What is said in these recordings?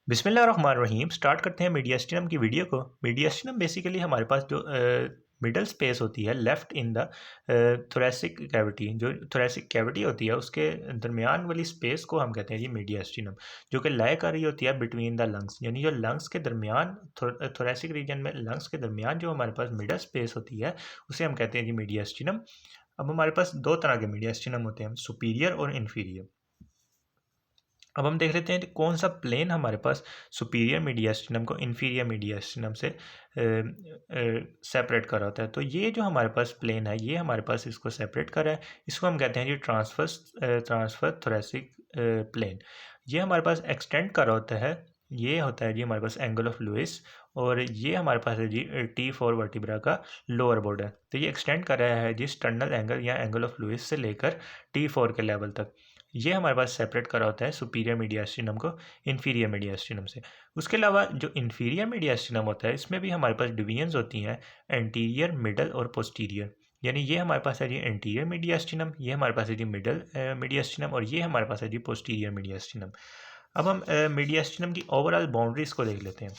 बिस्मिल्लाहिर्रहमानिर्रहीम। स्टार्ट करते हैं मीडियास्टिनम की वीडियो को। मीडियास्टिनम बेसिकली हमारे पास जो मिडल स्पेस होती है left in the thoracic cavity, जो थोरेसिक कैविटी होती है उसके दरमियान वाली स्पेस को हम कहते हैं जी मीडियास्टिनम, जो कि लाई कर रही होती है बिटवीन द लंग्स, यानी जो लंग्स के दरमियान थोरेसिक रीजन में लंग्स के दरमियान जो हमारे पास मिडल स्पेस होती है उसे हम कहते हैं जी मीडियास्टिनम। अब हमारे पास दो तरह के मीडियास्टिनम होते हैं, सुपीरियर और इन्फीरियर। अब हम देख लेते हैं कि कौन सा प्लेन हमारे पास सुपीरियर मीडियास्टिनम को इन्फीरियर मीडियास्टिनम से सेपरेट कर रहा होता है। तो ये जो हमारे पास प्लेन है ये हमारे पास इसको सेपरेट कर रहा है, इसको हम कहते हैं जी ट्रांसफर थोरेसिक प्लेन। ये हमारे पास एक्सटेंड कर रहा होता है, ये होता है जी हमारे पास एंगल ऑफ लुइस, और ये हमारे पास है जी T4 वर्टिब्रा का लोअर बॉर्डर। तो ये एक्सटेंड कर रहा है जी स्टर्नल एंगल या एंगल ऑफ लुइस से लेकर T4 के लेवल तक। ये हमारे पास सेपरेट करा होता है सुपीरियर मीडियास्टिनम को इन्फीरियर मीडियास्टिनम से। उसके अलावा जो इन्फीरियर मीडियास्टिनम होता है इसमें भी हमारे पास डिवीजन्स होती हैं, एंटीरियर, मिडल और पोस्टीरियर। यानी ये हमारे पास है जी एंटीरियर मीडियास्टिनम, ये हमारे पास है जी मिडल मीडियास्टिनम, और ये हमारे पास है जी पोस्टीरियर मीडियास्टिनम। अब हम मीडियास्टिनम की ओवरऑल बाउंड्रीज को देख लेते हैं।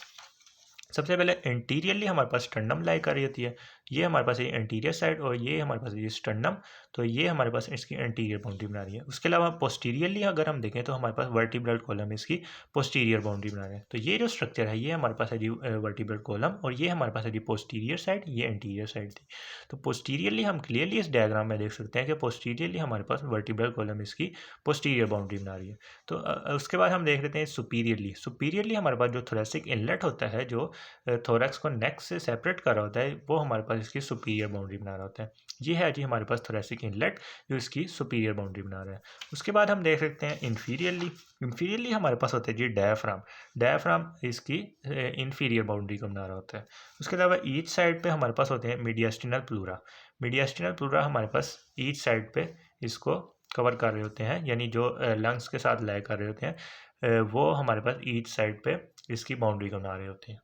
सबसे पहले एंटीरियरली हमारे पास स्टर्नम लाई कर रही होती है, ये हमारे पास ये एंटीरियर साइड, और ये हमारे पास ये स्टर्नम। तो ये हमारे पास इसकी एंटीरियर बाउंड्री बना रही है। उसके अलावा पोस्टीरियरली अगर हम देखें तो हमारे पास वर्टिब्रल कॉलम इसकी पोस्टीरियर बाउंड्री बना रहे हैं। तो ये जो स्ट्रक्चर है ये हमारे पास है जी वर्टिब्रल कॉलम, और ये हमारे पास है जी पोस्टीरियर साइड, ये एंटीरियर साइड थी। तो पोस्टीरियरली हम क्लियरली इस डायग्राम में देख सकते हैं कि पोस्टीरियरली हमारे पास वर्टिब्रल कॉलम इसकी पोस्टीरियर बाउंड्री बना रही है। तो उसके बाद हम देख लेते हैं सुपीरियरली। सुपीरियरली हमारे पास जो थोरेसिक इनलेट होता है, जो थोरैक्स को नेक से सेपरेट कर रहा होता है, वो हमारे पास इसकी सुपीरियर बाउंड्री बना रहा होता है। ये है जी हमारे पास थोरेसिक इनलेट जो इसकी सुपीरियर बाउंड्री बना रहा है। उसके बाद हम देख सकते हैं इन्फीरियरली। इन्फीरियरली हमारे पास होता है जी डायाफ्राम। डायाफ्राम इसकी इन्फीरियर बाउंड्री को बना रहा होता है। उसके अलावा ईच साइड पे हमारे पास होते हैं मीडियास्टिनल प्लूरा। मीडियास्टिनल प्लूरा हमारे पास ईच साइड पे इसको कवर कर रहे होते हैं, यानी जो लंग्स के साथ लाई कर रहे होते हैं, वो हमारे पास ईच साइड पे इसकी बाउंड्री को बना रहे होते हैं।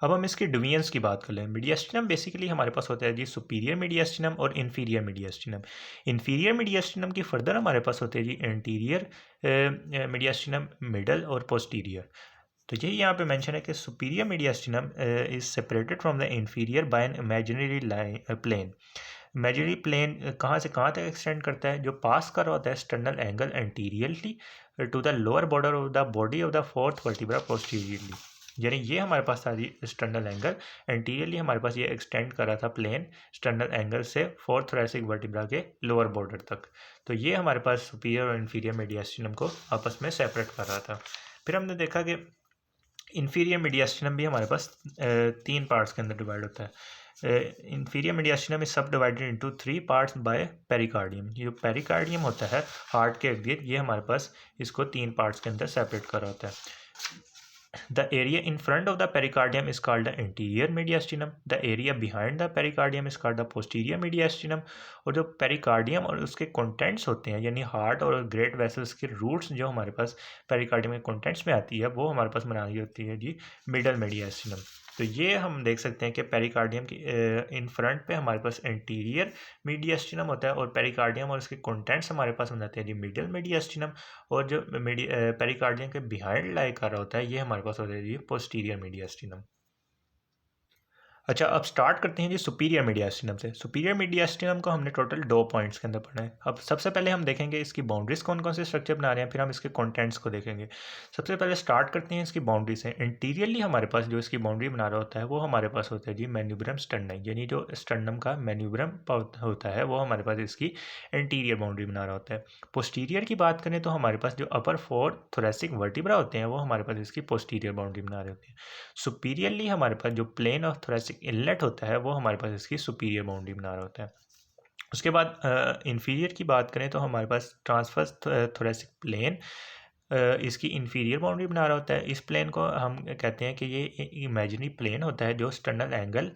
अब हम इसके डिवीजन्स की बात कर लें। मीडियास्टिनम बेसिकली हमारे पास होता है जी सुपीरियर मीडियास्टिनम और इन्फीरियर मीडियास्टिनम। इन्फीरियर मीडियास्टिनम की फर्दर हमारे पास होते हैं जी एंटीरियर मीडियास्टिनम, मिडल और पोस्टीरियर। तो यही यहाँ पे मेंशन है कि superior mediastinum is separated from the inferior by an imaginary line plane. Imaginary plane कहाँ से कहाँ तक एक्सटेंड करता है, जो पास कर रहा होता है external angle anteriorly to the lower border of the body of the fourth vertebra posteriorly. यानी ये हमारे पास था जी एक्सटर्नल एंगल एंटीरियरली हमारे पास ये एक्सटेंड कर रहा था प्लेन एक्सटर्नल एंगल से फोर्थ थोरैसिक वर्टिब्रा के लोअर बॉर्डर तक। तो ये हमारे पास सुपीरियर और इन्फीरियर मीडियास्टिनम को आपस में सेपरेट कर रहा था। फिर हमने देखा कि इन्फीरियर मीडियास्टिनम भी हमारे पास तीन पार्ट्स के अंदर डिवाइड होता है। इन्फीरियर मीडियास्टिनम इज सब divided into three parts bye pericardium. ये जो पेरिकार्डियम होता है हार्ट के इर्द गिर्द, ये हमारे पास इसको तीन पार्ट्स के अंदर सेपरेट कर रहा होता है। The area in front of the pericardium is called the anterior mediastinum. The area behind the pericardium is called the posterior mediastinum. और जो पेरिकार्डियम और उसके कंटेंट्स होते हैं, यानी हार्ट और ग्रेट वेसल्स के रूट्स जो हमारे पास पेरिकार्डियम के कंटेंट्स में आती है, वो हमारे पास बना रही होती है जी मिडल mediastinum। तो ये हम देख सकते हैं कि पेरिकार्डियम की इन फ्रंट पे हमारे पास एंटीरियर मीडियास्टिनम होता है, और पेरिकार्डियम और उसके कंटेंट्स हमारे पास बनाते हैं जी मिडल मीडियास्टिनम। और जो पेरिकार्डियम के बिहाइंड लाई कर रहा होता है ये हमारे पास होता है जी पोस्टीरियर मीडियास्टिनम। अच्छा, अब स्टार्ट करते हैं जी सुपीरियर मीडियास्टिनम से। सुपीरियर मीडियास्टिनम को हमने टोटल दो पॉइंट्स के अंदर पढ़ा है। अब सबसे पहले हम देखेंगे इसकी बाउंड्रीज कौन कौन से स्ट्रक्चर बना रहे हैं, फिर हम इसके कंटेंट्स को देखेंगे। सबसे पहले स्टार्ट करते हैं इसकी बाउंड्री से। इंटीरियरली हमारे पास जो इसकी बाउंड्री बना रहा होता है वो हमारे पास होता है जी मैन्यूब्रम स्टर्नम, यानी जो स्टर्नम का मैन्यूब्रम होता है वो हमारे पास इसकी इंटीरियर बाउंड्री बना रहा होता है। पोस्टीरियर की बात करें तो हमारे पास जो अपर फोर थोरैसिक वर्टिब्रा होते हैं वो हमारे पास इसकी पोस्टीरियर बाउंड्री बना रहे होते हैं। सुपीरियरली हमारे पास जो प्लेन ऑफ थोरैसिक इनलेट होता है वो हमारे पास इसकी सुपीरियर बाउंड्री बना रहा होता है। उसके बाद इन्फीरियर की बात करें तो हमारे पास ट्रांसवर्स थोरैसिक प्लेन इसकी इन्फीरियर बाउंड्री बना रहा होता है। इस प्लेन को हम कहते हैं कि ये इमेजिनरी प्लेन होता है जो एक्सटर्नल एंगल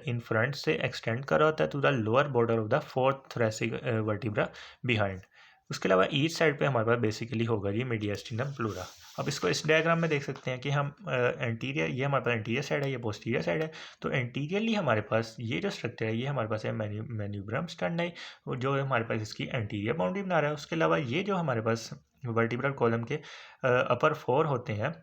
इन फ्रंट से एक्सटेंड कर रहा होता है to the lower border of the fourth thoracic vertebra behind. उसके अलावा ईच साइड पे हमारे पास बेसिकली होगा जी मीडियास्टिनम प्लूरा। अब इसको इस डायग्राम में देख सकते हैं कि हम एंटीरियर, ये हमारे पास एंटीरियर साइड है, ये पोस्टीरियर साइड है। तो एंटीरियरली हमारे पास ये जो स्ट्रक्चर है ये हमारे पास है मैन्यूब्रम स्टर्नाई, जो हमारे पास इसकी एंटीरियर बाउंड्री बना रहा है। उसके अलावा ये जो हमारे पास वर्टिब्रल कॉलम के अपर 4 होते हैं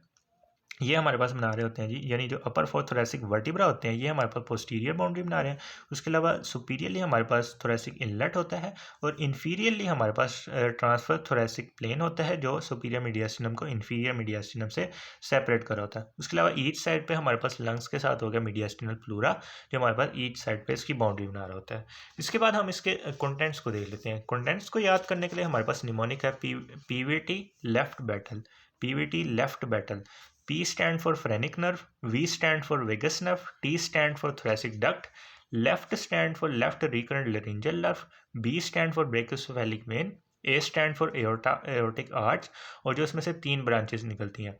ये हमारे पास बना रहे होते हैं जी, यानी जो अपर 4 थोरेसिक वर्टिब्रा होते हैं ये हमारे पास पोस्टीरियर बाउंड्री बना रहे हैं। उसके अलावा सुपीरियरली हमारे पास थोरेसिक इनलेट होता है और इन्फीरियरली हमारे पास ट्रांसफर थोरेसिक प्लेन होता है जो सुपीरियर मीडियास्टिनम को इन्फीरियर मीडियास्टिनम से सेपरेट कर होता है। उसके अलावा ईच साइड पे हमारे पास लंग्स के साथ हो गया मीडियास्टिनल प्लूरा जो हमारे पास ईच साइड पे इसकी बाउंड्री बना रहा होता है। इसके बाद हम इसके कंटेंट्स को देख लेते हैं। कंटेंट्स को याद करने के लिए हमारे पास निमोनिक है Pvt left battle, Pvt left battle. P stand for phrenic nerve, V stand for vagus nerve, T stand for thoracic duct, left stand for left recurrent laryngeal nerve, B stand for brachiocephalic vein, A stand for aortic arch, और जो इसमें से 3 branches निकलती हैं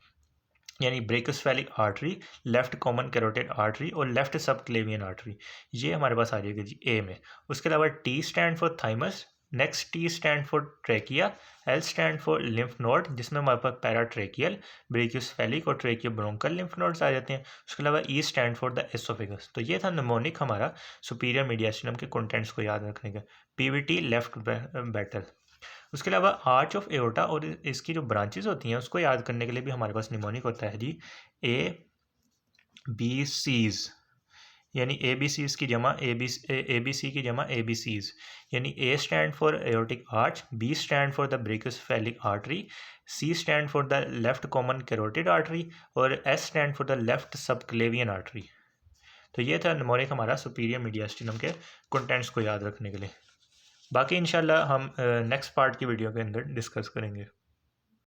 यानी brachiocephalic artery, left common carotid artery और left subclavian artery, ये हमारे पास आ जाएगा जी ए में। उसके अलावा T stand for thymus, next T stand for trachea, L stand for lymph node जिसमें हमारे पास पैराट्रेकियल, ब्रेकियोस्फेलिक और ट्रेकियो ब्रोंकल लिम्फ नोड्स आ जाते हैं। उसके अलावा E stand for the oesophagus. तो ये था निमोनिक हमारा सुपीरियर मीडियास्टिनम के कंटेंट्स को याद रखने का। Pvt left battle. उसके अलावा आर्च ऑफ एओर्टा और इसकी जो ब्रांचेस होती हैं उसको याद करने के लिए भी हमारे पास निमोनिक होता है जी ए बी सीज, यानी ए बी सीज की जमा ए बी सी की जमा ए बी सीज, यानी A stand for aortic arch, B stand for the brachiocephalic artery, C stand for the left common carotid artery और S stand for the left subclavian artery. तो ये था mnemonic हमारा superior mediastinum के contents को याद रखने के लिए। बाकी इंशाल्लाह हम नेक्स्ट पार्ट की वीडियो के अंदर डिस्कस करेंगे।